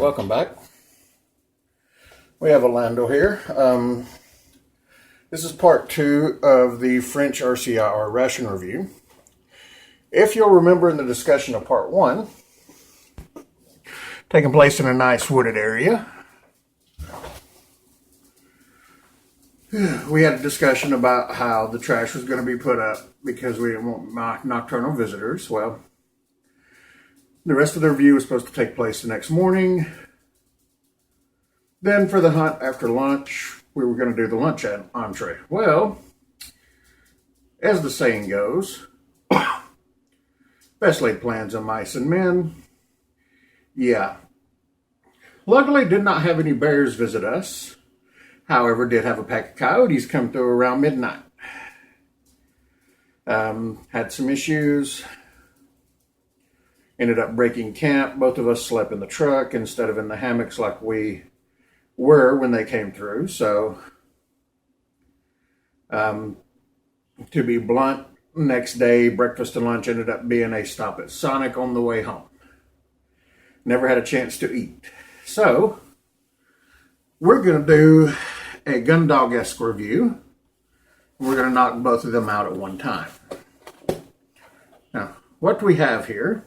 welcome back. We have Orlando here. This is part 2 of the French RCR ration review. If you'll remember in the discussion of part 1, taking place in a nice wooded area, we had a discussion about how the trash was going to be put up because we didn't want nocturnal visitors. Well, the rest of the review was supposed to take place the next morning. Then for the hunt after lunch, we were going to do the lunch entree. Well, as the saying goes, best laid plans of mice and men. Yeah. Luckily, did not have any bears visit us. However, did have a pack of coyotes come through around midnight. Had some issues. Ended up breaking camp. Both of us slept in the truck instead of in the hammocks like we were when they came through. So, to be blunt, next day, breakfast and lunch ended up being a stop at Sonic on the way home. Never had a chance to eat. So, we're going to do a gun dog-esque review. We're going to knock both of them out at one time. Now, what we have here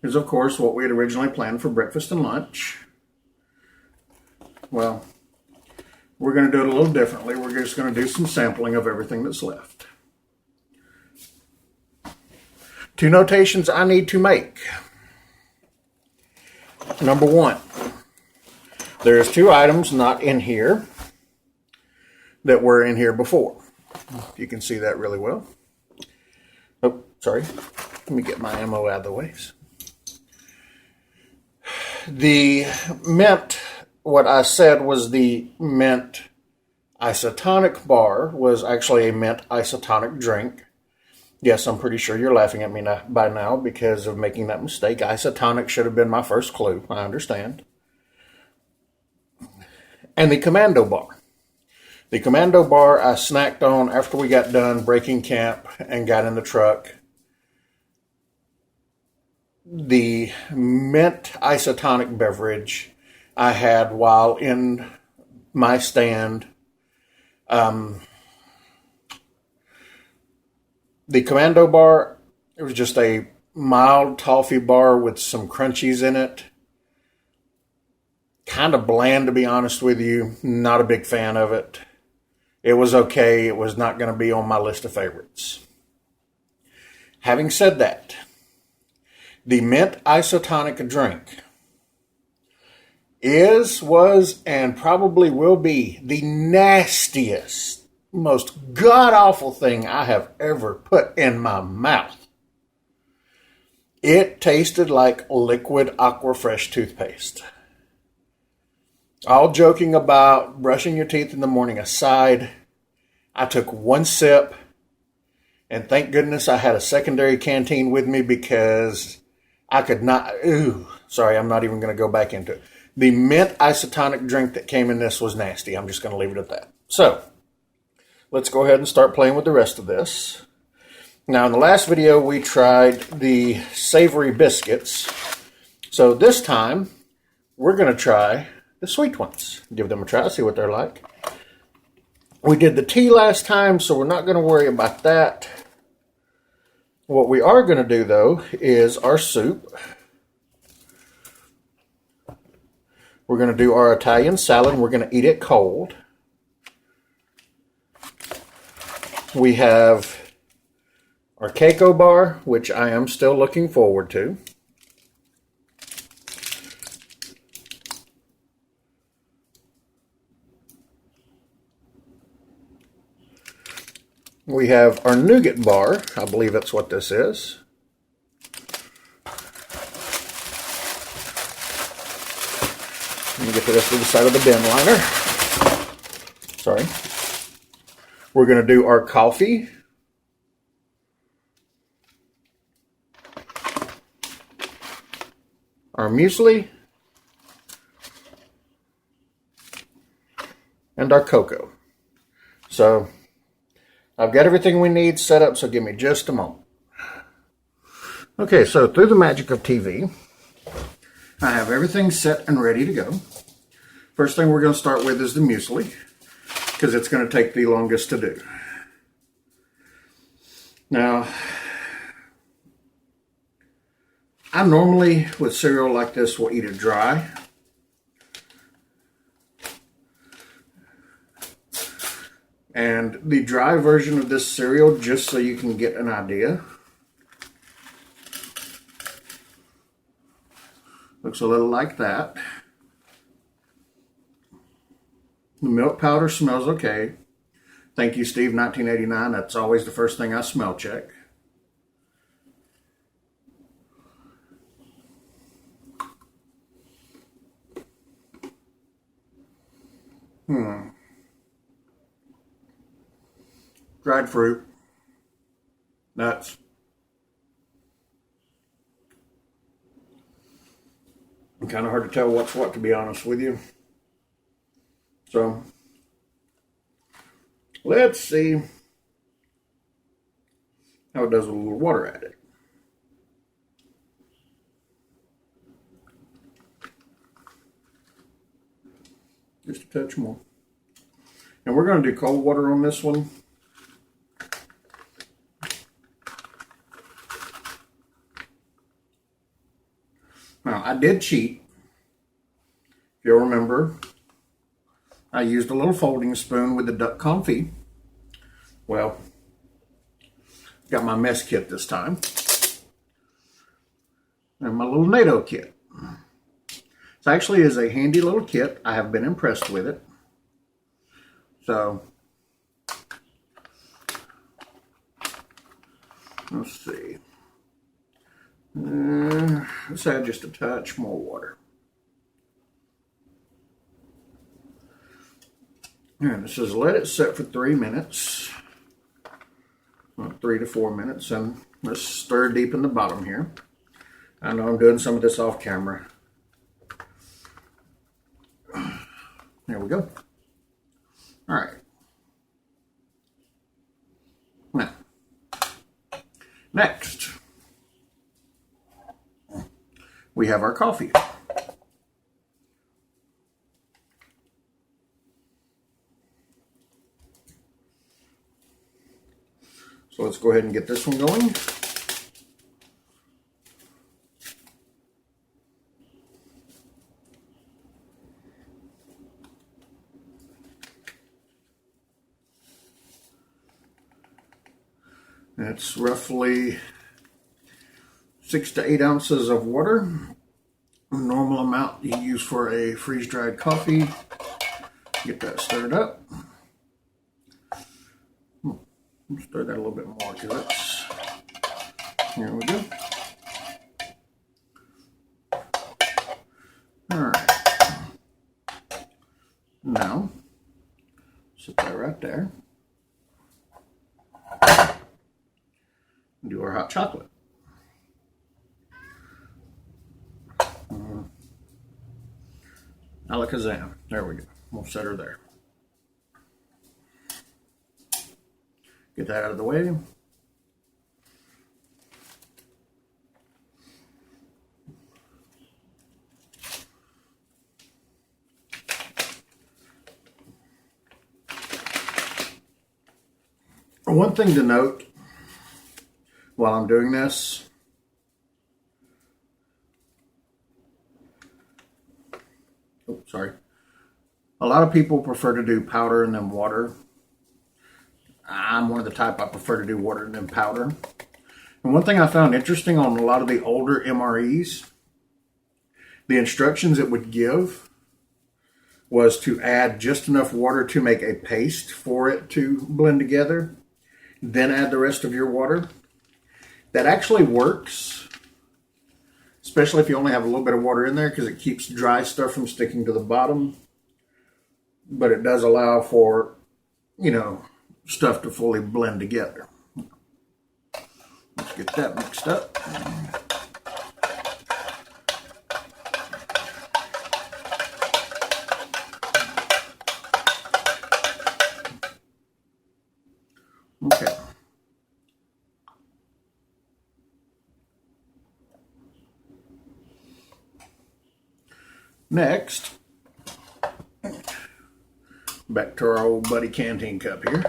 is, of course, what we had originally planned for breakfast and lunch. Well, we're going to do it a little differently. We're just going to do some sampling of everything that's left. 2 notations I need to make. Number 1, there's 2 items not in here that were in here before. You can see that really well. Oh, sorry. Let me get my ammo out of the way. The mint, what I said was the mint isotonic bar, was actually a mint isotonic drink. Yes, I'm pretty sure you're laughing at me by now because of making that mistake. Isotonic should have been my first clue. I understand. And the commando bar. The commando bar I snacked on after we got done breaking camp and got in the truck. The mint isotonic beverage I had while in my stand. The commando bar, it was just a mild toffee bar with some crunchies in it. Kind of bland, to be honest with you. Not a big fan of it. It was okay. It was not going to be on my list of favorites. Having said that, the mint isotonic drink was, and probably will be the nastiest, most god-awful thing I have ever put in my mouth. It tasted like liquid Aquafresh toothpaste. All joking about brushing your teeth in the morning aside, I took 1 sip, and thank goodness I had a secondary canteen with me because I could not, sorry, I'm not even going to go back into it. The mint isotonic drink that came in this was nasty. I'm just going to leave it at that. So, let's go ahead and start playing with the rest of this. Now, in the last video, we tried the savory biscuits. So this time, we're going to try the sweet ones. Give them a try, see what they're like. We did the tea last time, so we're not going to worry about that. What we are going to do, though, is our soup. We're going to do our Italian salad. We're going to eat it cold. We have our Keiko bar, which I am still looking forward to. We have our nougat bar. I believe that's what this is. Let me get the rest of the side of the bin liner. Sorry. We're going to do our coffee. Our muesli. And our cocoa. So, I've got everything we need set up, so give me just a moment. Okay, so through the magic of TV, I have everything set and ready to go. First thing we're going to start with is the muesli, because it's going to take the longest to do. Now, I normally, with cereal like this, will eat it dry. And the dry version of this cereal, just so you can get an idea, looks a little like that. The milk powder smells okay. Thank you, Steve, 1989. That's always the first thing I smell check. Dried fruit. Nuts. Kind of hard to tell what's what, to be honest with you. So, let's see how it does with a little water added. Just a touch more. And we're going to do cold water on this one. Now, I did cheat. If you'll remember, I used a little folding spoon with the duck confit. Well, got my mess kit this time. And my little NATO kit. It actually is a handy little kit. I have been impressed with it. So, let's see. Let's add just a touch more water. And it says let it set for 3 minutes. Well, 3 to 4 minutes. And let's stir deep in the bottom here. I know I'm doing some of this off camera. There we go. All right. Now, next, we have our coffee. So let's go ahead and get this one going. It's roughly 6 to 8 ounces of water. A normal amount you use for a freeze-dried coffee. Get that stirred up. Stir that a little bit more because it's, here we go. All right. Now, set that right there. Do our hot chocolate. Alakazam. There we go. We'll set her there. Get that out of the way. One thing to note while I'm doing this, sorry. A lot of people prefer to do powder and then water. I'm one of the type I prefer to do water and then powder. And one thing I found interesting on a lot of the older MREs, the instructions it would give was to add just enough water to make a paste for it to blend together, then add the rest of your water. That actually works, especially if you only have a little bit of water in there, because it keeps dry stuff from sticking to the bottom. But it does allow for, stuff to fully blend together. Let's get that mixed up. Okay. Next, back to our old buddy canteen cup here.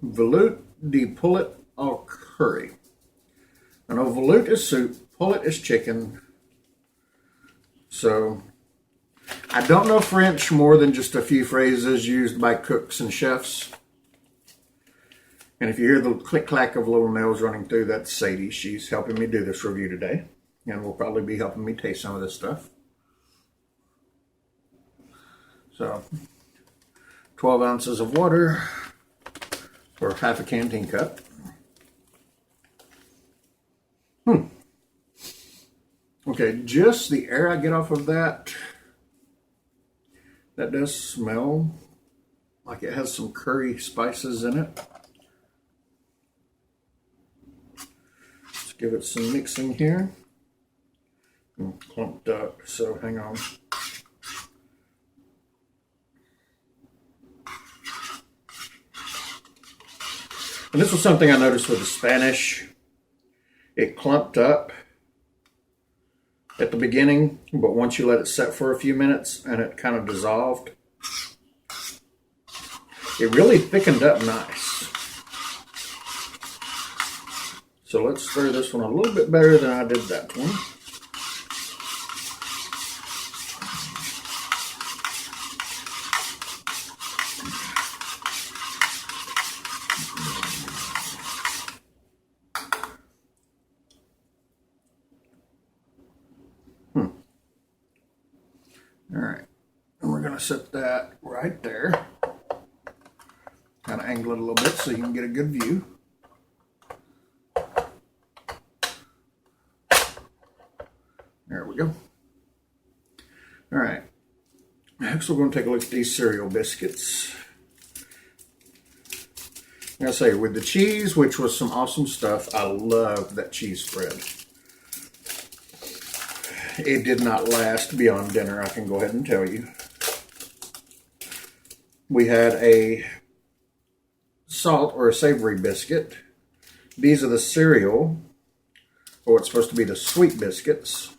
Veloute de poulet au curry. I know veloute is soup, poulet is chicken. So I don't know French more than just a few phrases used by cooks and chefs. And if you hear the click-clack of little nails running through, that's Sadie. She's helping me do this review today. And will probably be helping me taste some of this stuff. So, 12 ounces of water, or half a canteen cup. Okay, just the air I get off of that, that does smell like it has some curry spices in it. Let's give it some mixing here. I'm clumped up, so hang on. And this was something I noticed with the Spanish. It clumped up at the beginning, but once you let it set for a few minutes and it kind of dissolved, it really thickened up nice. So let's stir this one a little bit better than I did that one. All right, and we're going to set that right there. Kind of angle it a little bit so you can get a good view. There we go. All right, next we're going to take a look at these cereal biscuits. Like I say, with the cheese, which was some awesome stuff, I loved that cheese spread. It did not last beyond dinner, I can go ahead and tell you. We had a salt or a savory biscuit. These are the cereal, or it's supposed to be the sweet biscuits.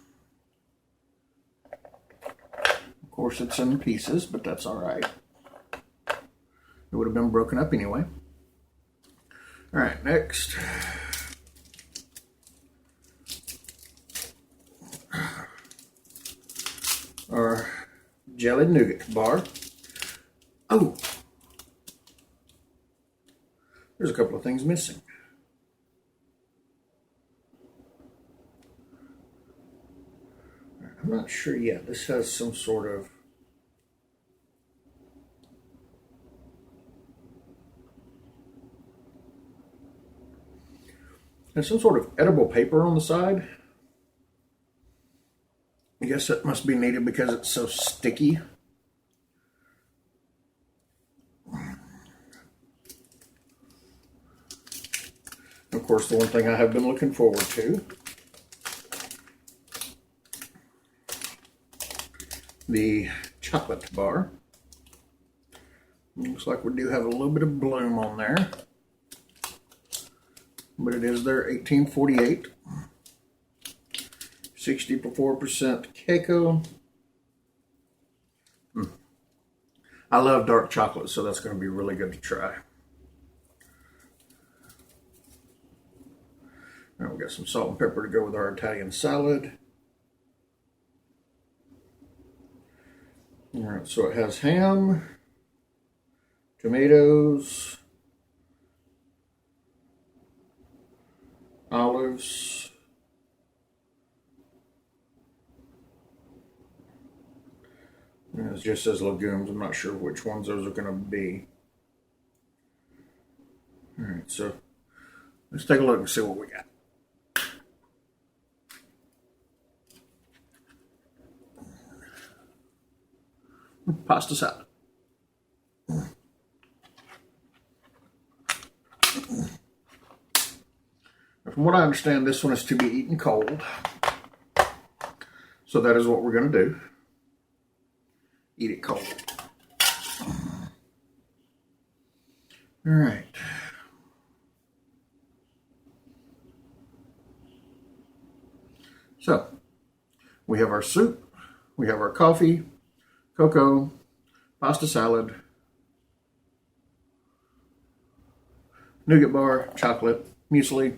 Of course, it's in pieces, but that's all right. It would have been broken up anyway. All right, next. Our jelly nougat bar. Oh, there's a couple of things missing. I'm not sure yet. This has some sort of edible paper on the side. I guess it must be needed because it's so sticky. Of course, the one thing I have been looking forward to, the chocolate bar. Looks like we do have a little bit of bloom on there, but it is their 1848. 64% cacao. I love dark chocolate, so that's going to be really good to try. Now we got some salt and pepper to go with our Italian salad. All right, so it has ham, tomatoes, olives, and it just says legumes. I'm not sure which ones those are going to be. All right, so let's take a look and see what we got. Pasta salad. From what I understand, this one is to be eaten cold. So that is what we're going to do. Eat it cold. All right. We have our soup, we have our coffee, cocoa, pasta salad, nougat bar, chocolate, muesli,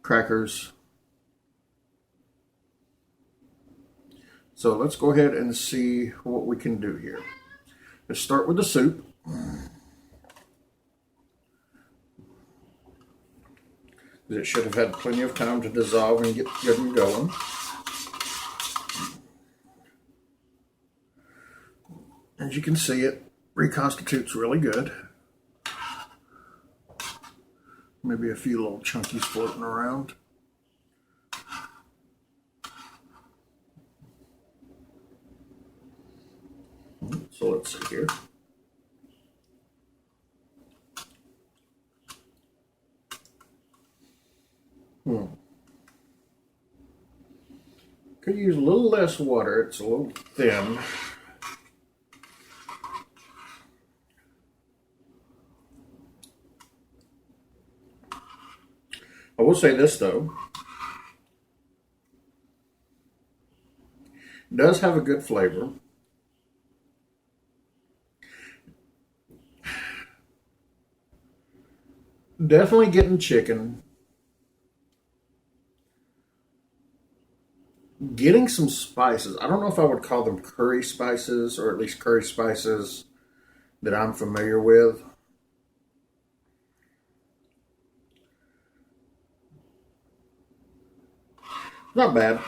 crackers. So let's go ahead and see what we can do here. Let's start with the soup. It should have had plenty of time to dissolve and get good and going. As you can see, it reconstitutes really good. Maybe a few little chunkies floating around. So let's see here. Could use a little less water. It's a little thin. I will say this though. It does have a good flavor. Definitely getting chicken. Getting some spices. I don't know if I would call them curry spices, or at least curry spices that I'm familiar with. Not bad.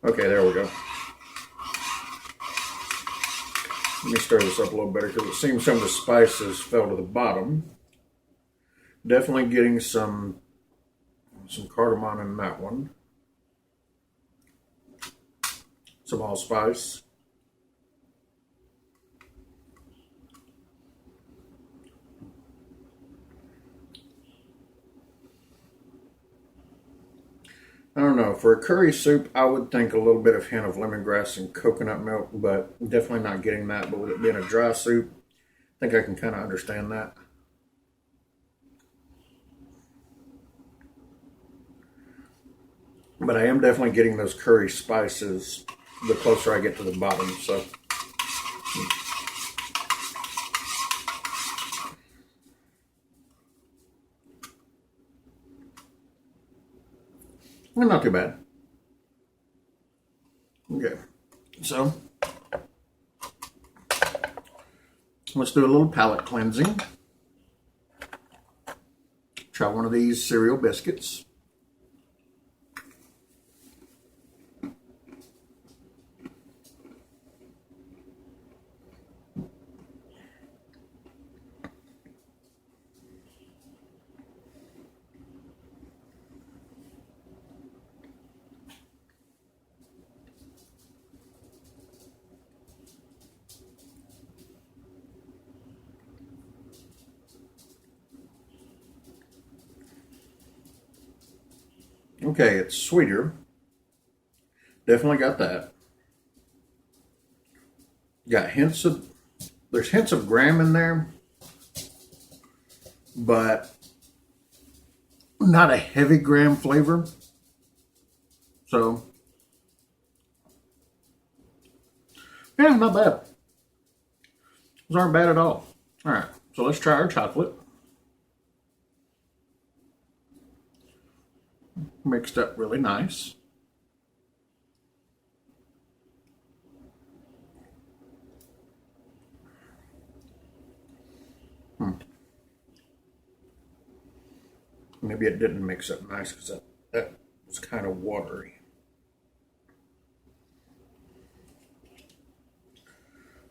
Okay, there we go. Let me stir this up a little better because it seems some of the spices fell to the bottom. Definitely getting some cardamom in that one. Some allspice. I don't know, for a curry soup, I would think a little bit of hint of lemongrass and coconut milk, but definitely not getting that. But with it being a dry soup, I think I can kind of understand that. But I am definitely getting those curry spices the closer I get to the bottom, so. Well, not too bad. Okay, so let's do a little palate cleansing. Try one of these cereal biscuits. Okay, it's sweeter. Definitely got that. Got there's hints of graham in there, but not a heavy graham flavor. So, yeah, not bad. Those aren't bad at all. All right, so let's try our chocolate. Mixed up really nice. Maybe it didn't mix up nice because that was kind of watery.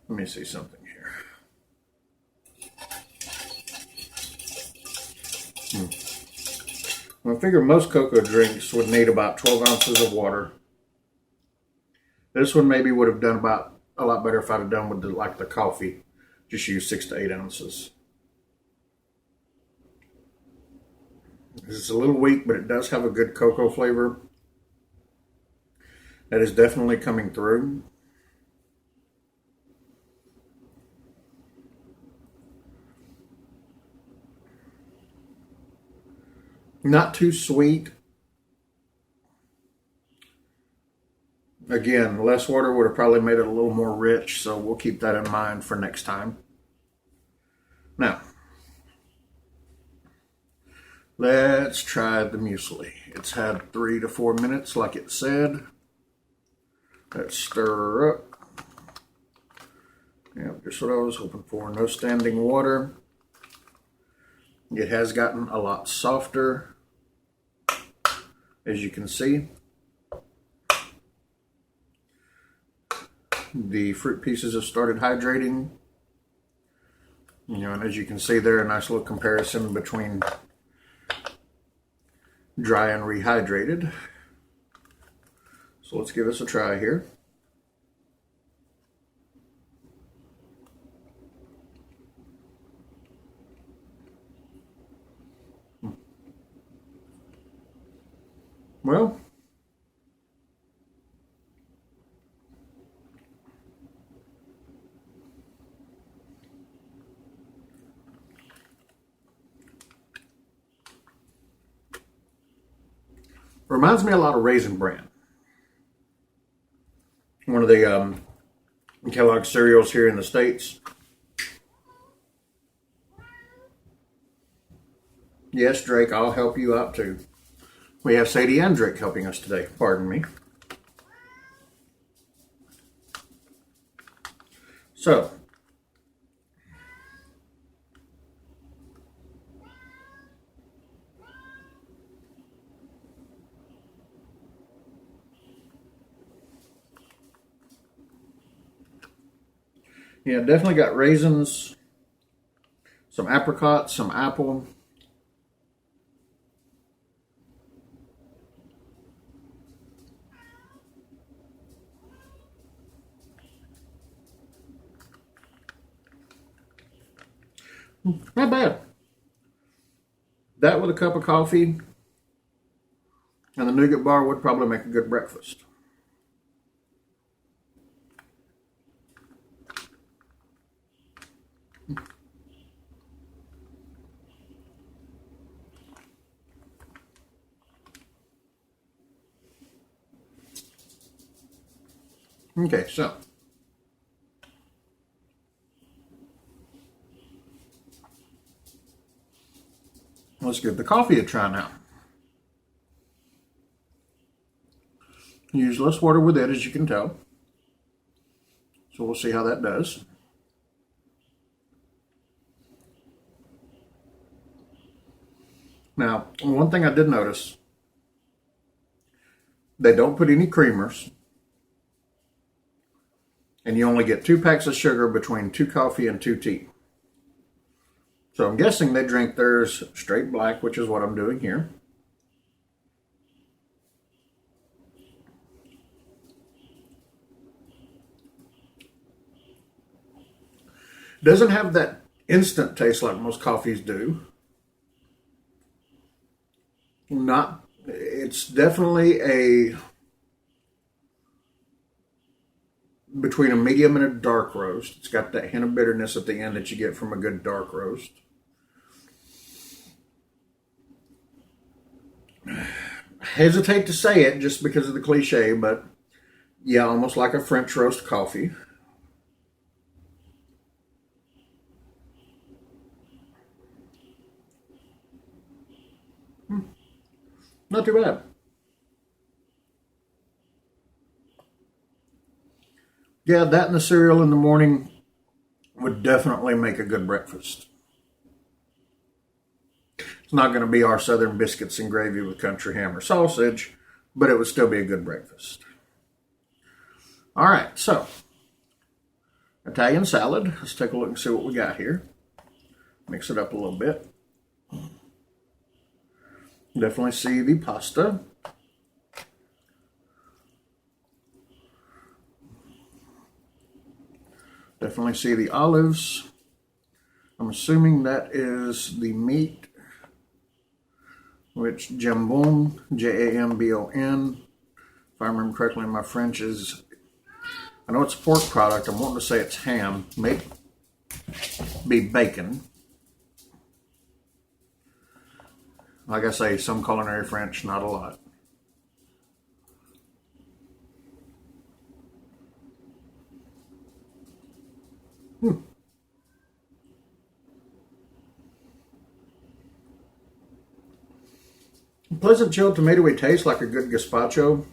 Let me see something here. Well, I figure most cocoa drinks would need about 12 ounces of water. This one maybe would have done about a lot better if I'd have done with the coffee. Just use 6 to 8 ounces. It's a little weak, but it does have a good cocoa flavor. That is definitely coming through. Not too sweet. Again, less water would have probably made it a little more rich, so we'll keep that in mind for next time. Now, let's try the muesli. It's had 3 to 4 minutes, like it said. Let's stir up. Yeah, just what I was hoping for. No standing water. It has gotten a lot softer, as you can see. The fruit pieces have started hydrating. And as you can see there, a nice little comparison between dry and rehydrated. So let's give this a try here. Well, reminds me a lot of Raisin Bran. One of the Kellogg cereals here in the States. Yes, Drake, I'll help you out too. We have Sadie and Drake helping us today. Pardon me. So, yeah, definitely got raisins, some apricots, some apple. Not bad. That with a cup of coffee and the nougat bar would probably make a good breakfast. Okay, so let's give the coffee a try now. Use less water with it, as you can tell. So we'll see how that does. Now, one thing I did notice, they don't put any creamers. And you only get 2 packs of sugar between 2 coffee and 2 tea. So I'm guessing they drink theirs straight black, which is what I'm doing here. Doesn't have that instant taste like most coffees do. It's definitely between a medium and a dark roast. It's got that hint of bitterness at the end that you get from a good dark roast. Hesitate to say it just because of the cliche, but yeah, almost like a French roast coffee. Not too bad. Yeah, that and the cereal in the morning would definitely make a good breakfast. It's not going to be our southern biscuits and gravy with country ham or sausage, but it would still be a good breakfast. All right, so Italian salad. Let's take a look and see what we got here. Mix it up a little bit. Definitely see the pasta. Definitely see the olives. I'm assuming that is the meat, which jambon, Jambon. If I remember correctly, my French is, I know it's a pork product. I'm wanting to say it's ham. May be bacon. Like I say, some culinary French, not a lot. Pleasant chilled tomatoey taste, like a good gazpacho.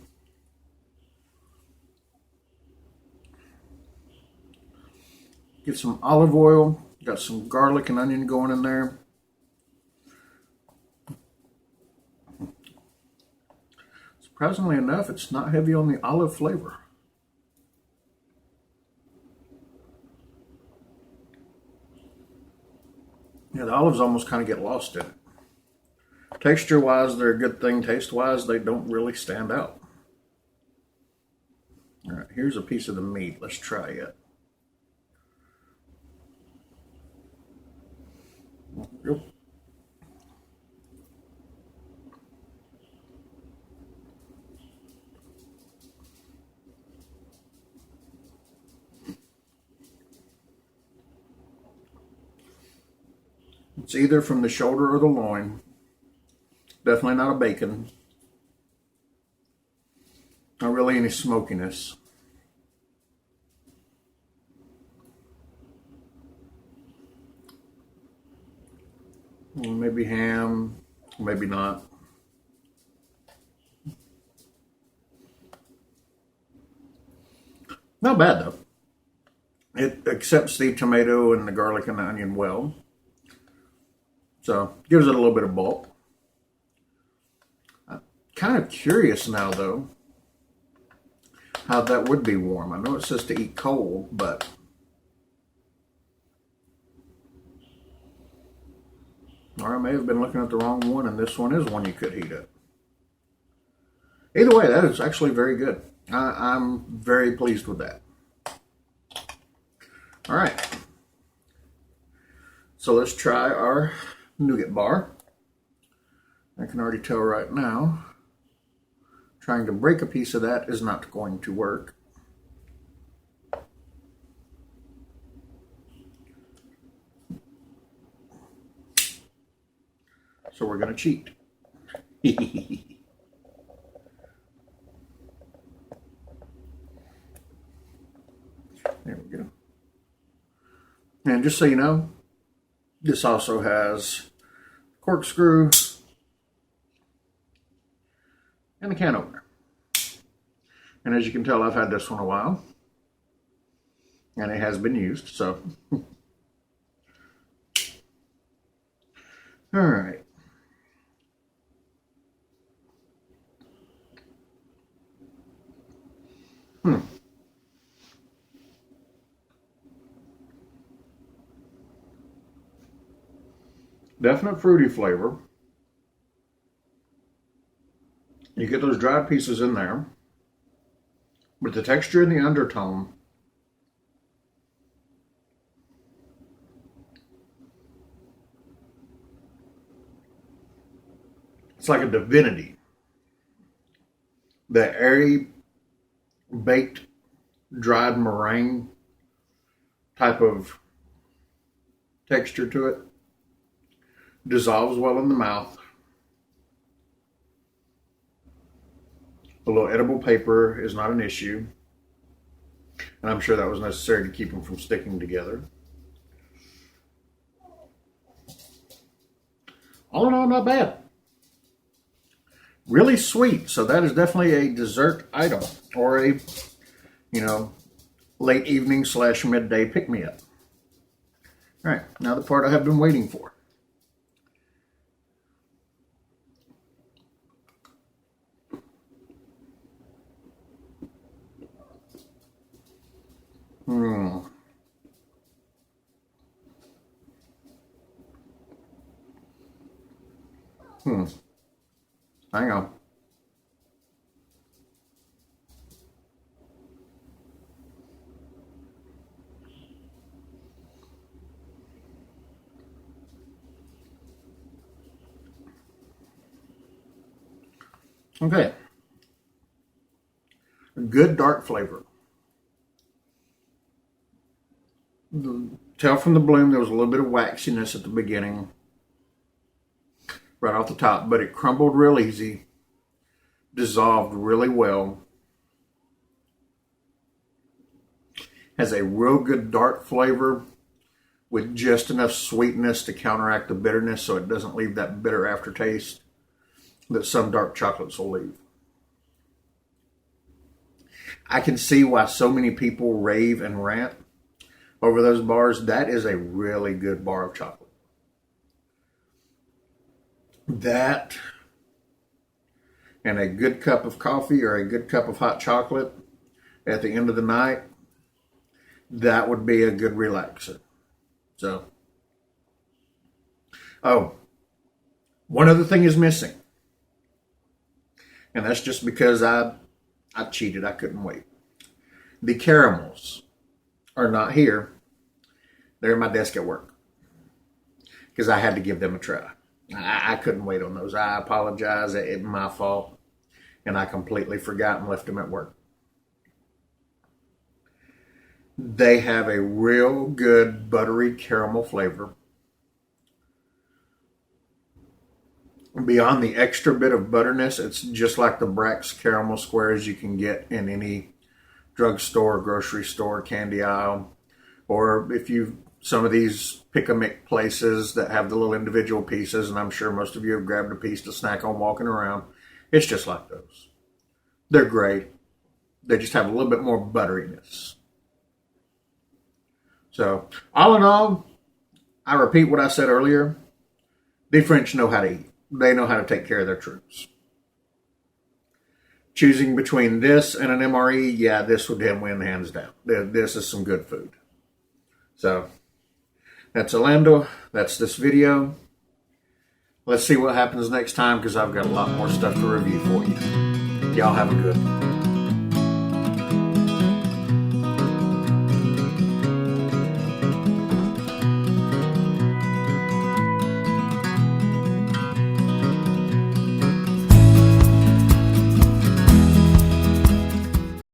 Get some olive oil. Got some garlic and onion going in there. Surprisingly enough, it's not heavy on the olive flavor. Yeah, the olives almost kind of get lost in it. Texture-wise, they're a good thing. Taste-wise, they don't really stand out. All right, here's a piece of the meat. Let's try it. Yep. It's either from the shoulder or the loin. Definitely not a bacon. Not really any smokiness. Maybe ham, maybe not. Not bad though. It accepts the tomato and the garlic and the onion well. So gives it a little bit of bulk. I'm kind of curious now though how that would be warm. I know it says to eat cold, but or I may have been looking at the wrong one, and this one is one you could heat up. Either way, that is actually very good. I'm very pleased with that. All right. So let's try our nougat bar. I can already tell right now, trying to break a piece of that is not going to work. So we're going to cheat. There we go. And just so you know, this also has corkscrew and a can opener. And as you can tell, I've had this one a while. And it has been used, so. All right. Definite fruity flavor. You get those dried pieces in there, but the texture and the undertone it's like a divinity. The airy, baked, dried meringue type of texture to it. Dissolves well in the mouth. A little edible paper is not an issue. And I'm sure that was necessary to keep them from sticking together. All in all, not bad. Really sweet. So that is definitely a dessert item or a, late evening / midday pick-me-up. All right, now the part I have been waiting for. Hang on. Okay. A good dark flavor. Tell from the bloom there was a little bit of waxiness at the beginning. right off the top, but it crumbled real easy, dissolved really well, has a real good dark flavor with just enough sweetness to counteract the bitterness so it doesn't leave that bitter aftertaste that some dark chocolates will leave. I can see why so many people rave and rant over those bars. That is a really good bar of chocolate. That and a good cup of coffee or a good cup of hot chocolate at the end of the night, that would be a good relaxer. So, one other thing is missing. And that's just because I cheated. I couldn't wait. The caramels are not here. They're in my desk at work because I had to give them a try. I couldn't wait on those. I apologize. It's my fault. And I completely forgot and left them at work. They have a real good buttery caramel flavor. Beyond the extra bit of butterness, it's just like the Brax caramel squares you can get in any drugstore, grocery store, candy aisle, or if you some of these pick-a-mick places that have the little individual pieces, and I'm sure most of you have grabbed a piece to snack on walking around. It's just like those. They're great. They just have a little bit more butteriness. So, all in all, I repeat what I said earlier. The French know how to eat. They know how to take care of their troops. Choosing between this and an MRE, yeah, this would win hands down. This is some good food. So, that's Orlando. That's this video. Let's see what happens next time because I've got a lot more stuff to review for you. Y'all have a good one.